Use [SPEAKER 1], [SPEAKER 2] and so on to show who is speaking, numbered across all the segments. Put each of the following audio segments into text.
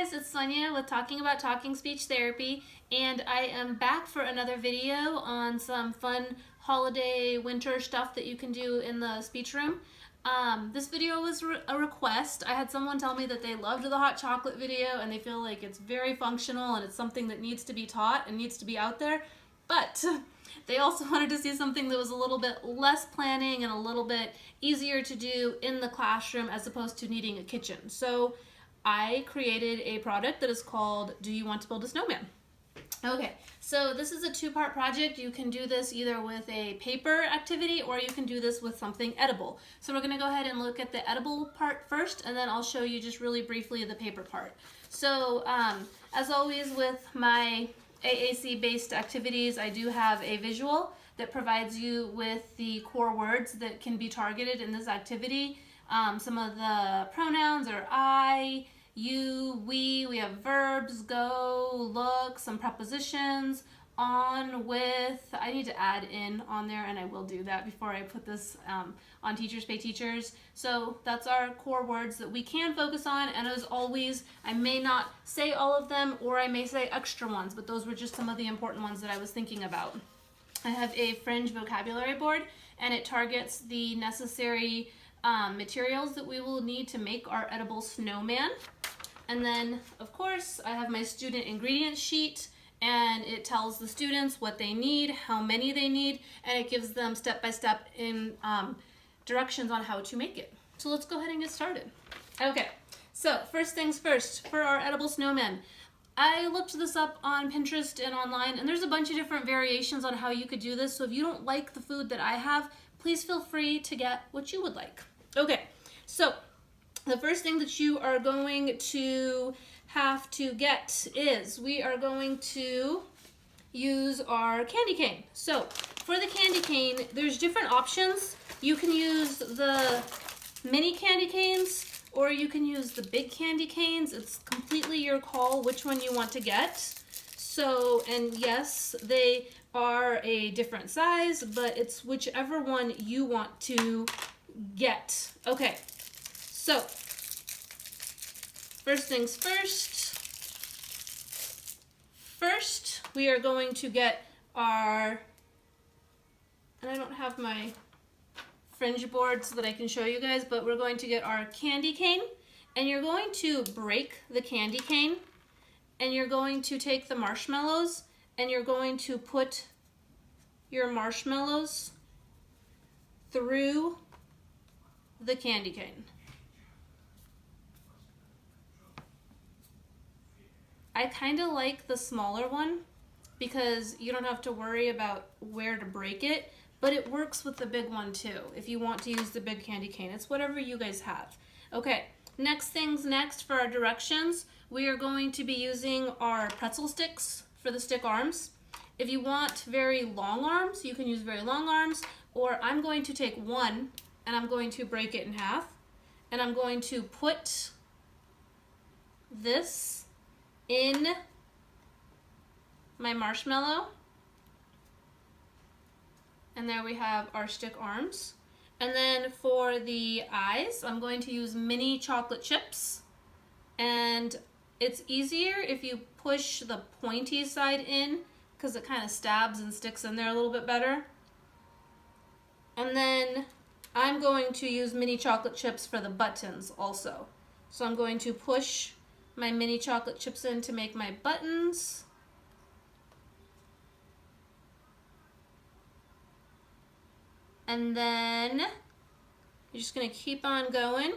[SPEAKER 1] guys, it's Sonia with Talking About Talking Speech Therapy, and I am back for another video on some fun holiday winter stuff that you can do in the speech room. This video was a request. I had someone tell me that they loved the hot chocolate video and they feel like it's very functional and it's something that needs to be taught and needs to be out there, but they also wanted to see something that was a little bit less planning and a little bit easier to do in the classroom as opposed to needing a kitchen. So I created a product that is called Do You Want to Build a Snowman? Okay, so this is a two-part project. You can do this either with a paper activity or you can do this with something edible. So we're going to go ahead and look at the edible part first, and then I'll show you just really briefly the paper part. So as always with my AAC based activities, I do have a visual that provides you with the core words that can be targeted in this activity. Some of the pronouns are I, you, we have verbs, go, look, some prepositions, on, with. I need to add in on there, and I will do that before I put this on Teachers Pay Teachers. So that's our core words that we can focus on, and as always, I may not say all of them, or I may say extra ones, but those were just some of the important ones that I was thinking about. I have a fringe vocabulary board, and it targets the necessary materials that we will need to make our edible snowman. And then, of course, I have my student ingredients sheet, and it tells the students what they need, how many they need, and it gives them step-by-step in directions on how to make it. So let's go ahead and get started. Okay, so first things first, for our edible snowman, I looked this up on Pinterest and online, and there's a bunch of different variations on how you could do this, so if you don't like the food that I have, please feel free to get what you would like. Okay, so the first thing that you are going to have to get is we are going to use our candy cane. So for the candy cane, there's different options. You can use the mini candy canes or you can use the big candy canes. It's completely your call which one you want to get. So, and yes, they are a different size, but it's whichever one you want to get. Okay, so first things first. First, we are going to get our, and I don't have my fringe board so that I can show you guys, but we're going to get our candy cane, and you're going to break the candy cane, and you're going to take the marshmallows, and you're going to put your marshmallows through the candy cane. I kind of like the smaller one because you don't have to worry about where to break it, but it works with the big one too if you want to use the big candy cane. It's whatever you guys have. Okay, next things next for our directions, we are going to be using our pretzel sticks for the stick arms. If you want very long arms, you can use very long arms, or I'm going to take one and I'm going to break it in half, and I'm going to put this in my marshmallow, and there we have our stick arms. And then for the eyes, I'm going to use mini chocolate chips, and it's easier if you push the pointy side in because it kind of stabs and sticks in there a little bit better. And then I'm going to use mini chocolate chips for the buttons also. So I'm going to push my mini chocolate chips in to make my buttons. And then you're just going to keep on going.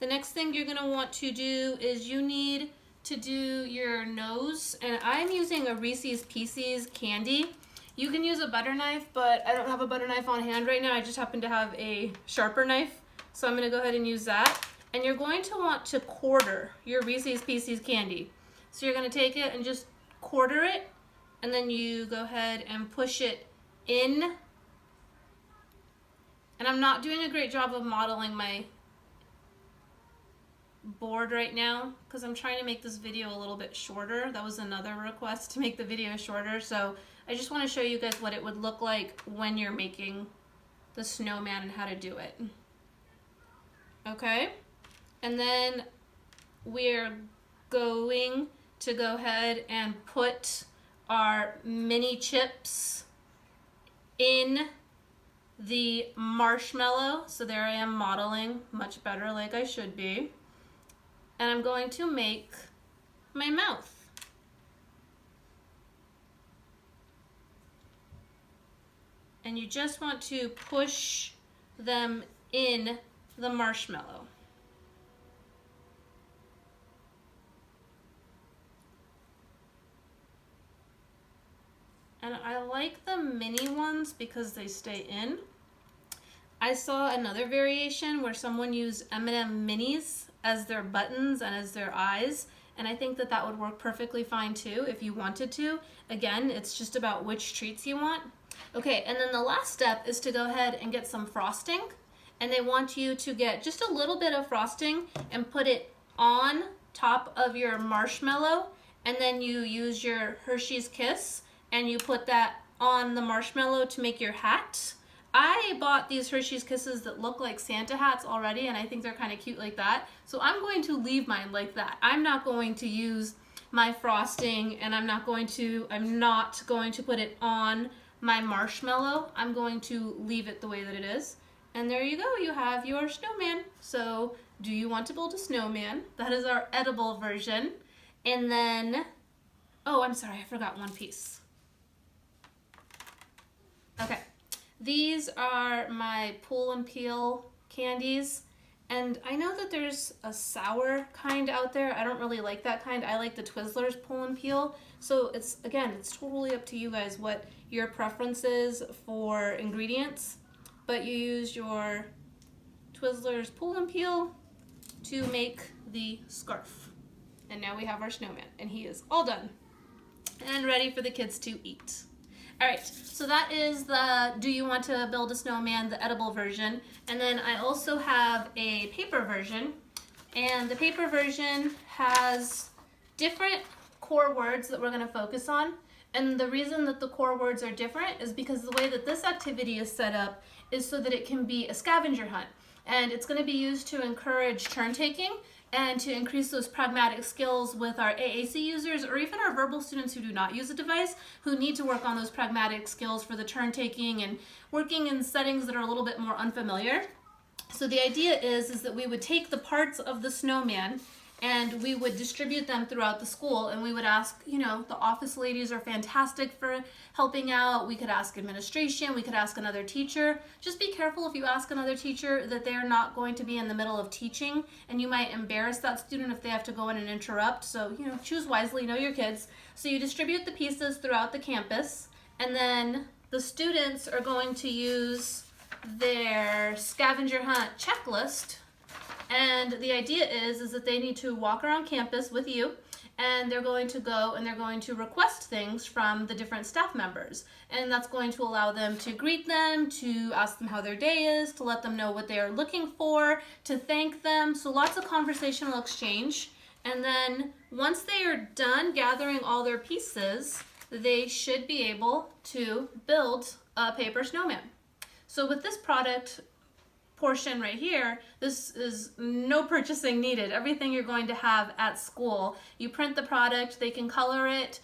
[SPEAKER 1] The next thing you're going to want to do is you need to do your nose, and I'm using a Reese's Pieces candy. You can use a butter knife, but I don't have a butter knife on hand right now. I just happen to have a sharper knife, so I'm going to go ahead and use that. And you're going to want to quarter your Reese's Pieces candy. So you're going to take it and just quarter it, and then you go ahead and push it in. And I'm not doing a great job of modeling my board right now because I'm trying to make this video a little bit shorter. That was another request to make the video shorter. So I just want to show you guys what it would look like when you're making the snowman and how to do it. Okay, and then we're going to go ahead and put our mini chips in the marshmallow. So there I am modeling much better like I should be. And I'm going to make my mouth. And you just want to push them in the marshmallow. And I like the mini ones because they stay in. I saw another variation where someone used M&M minis as their buttons and as their eyes, and I think that that would work perfectly fine too if you wanted to. Again, it's just about which treats you want. Okay, and then the last step is to go ahead and get some frosting, and they want you to get just a little bit of frosting and put it on top of your marshmallow, and then you use your Hershey's Kiss and you put that on the marshmallow to make your hat. I bought these Hershey's Kisses that look like Santa hats already, and I think they're kind of cute like that. So I'm going to leave mine like that. I'm not going to use my frosting, and I'm not going to put it on my marshmallow. I'm going to leave it the way that it is. And there you go, you have your snowman. So do you want to build a snowman? That is our edible version. And then, oh, I'm sorry, I forgot one piece. Okay, these are my pull and peel candies. And I know that there's a sour kind out there. I don't really like that kind. I like the Twizzlers pull and peel. So it's, again, it's totally up to you guys what your preference is for ingredients. But you use your Twizzlers pull and peel to make the scarf. And now we have our snowman, and he is all done and ready for the kids to eat. All right, so that is the Do You Want to Build a Snowman, the edible version. And then I also have a paper version. And the paper version has different core words that we're gonna focus on. And the reason that the core words are different is because the way that this activity is set up is so that it can be a scavenger hunt. And it's gonna be used to encourage turn taking and to increase those pragmatic skills with our AAC users, or even our verbal students who do not use a device, who need to work on those pragmatic skills for the turn taking and working in settings that are a little bit more unfamiliar. So the idea is that we would take the parts of the snowman and we would distribute them throughout the school, and we would ask, you know, the office ladies are fantastic for helping out. We could ask administration, we could ask another teacher. Just be careful if you ask another teacher that they're not going to be in the middle of teaching, and you might embarrass that student if they have to go in and interrupt. So, you know, choose wisely, know your kids. So you distribute the pieces throughout the campus, and then the students are going to use their scavenger hunt checklist. And the idea is that they need to walk around campus with you, and they're going to go and they're going to request things from the different staff members. And that's going to allow them to greet them, to ask them how their day is, to let them know what they are looking for, to thank them. So lots of conversational exchange. And then once they are done gathering all their pieces, they should be able to build a paper snowman. So with this product portion right here, this is no purchasing needed. Everything you're going to have at school. You print the product, they can color it.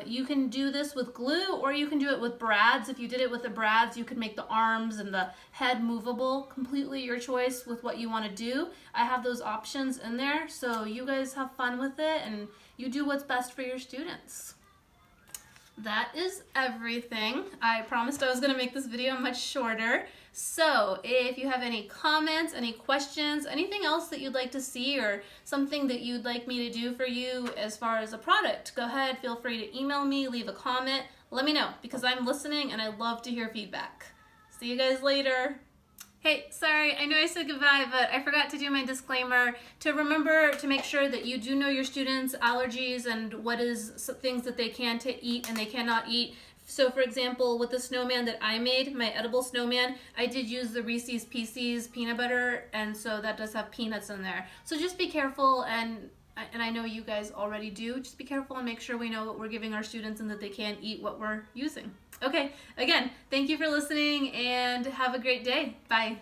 [SPEAKER 1] You can do this with glue, or you can do it with brads. If you did it with the brads, you could make the arms and the head movable. Completely your choice with what you want to do. I have those options in there, so you guys have fun with it and you do what's best for your students. That is everything. I promised I was going to make this video much shorter. So if you have any comments, any questions, anything else that you'd like to see, or something that you'd like me to do for you as far as a product, go ahead, feel free to email me, leave a comment, let me know, because I'm listening and I love to hear feedback. See you guys later. Hey, sorry, I know I said goodbye, but I forgot to do my disclaimer to remember to make sure that you do know your students' allergies and what is things that they can eat and they cannot eat. So for example, with the snowman that I made, my edible snowman, I did use the Reese's Pieces peanut butter, and so that does have peanuts in there. So just be careful, and I know you guys already do, just be careful and make sure we know what we're giving our students and that they can eat what we're using. Okay, again, thank you for listening and have a great day. Bye.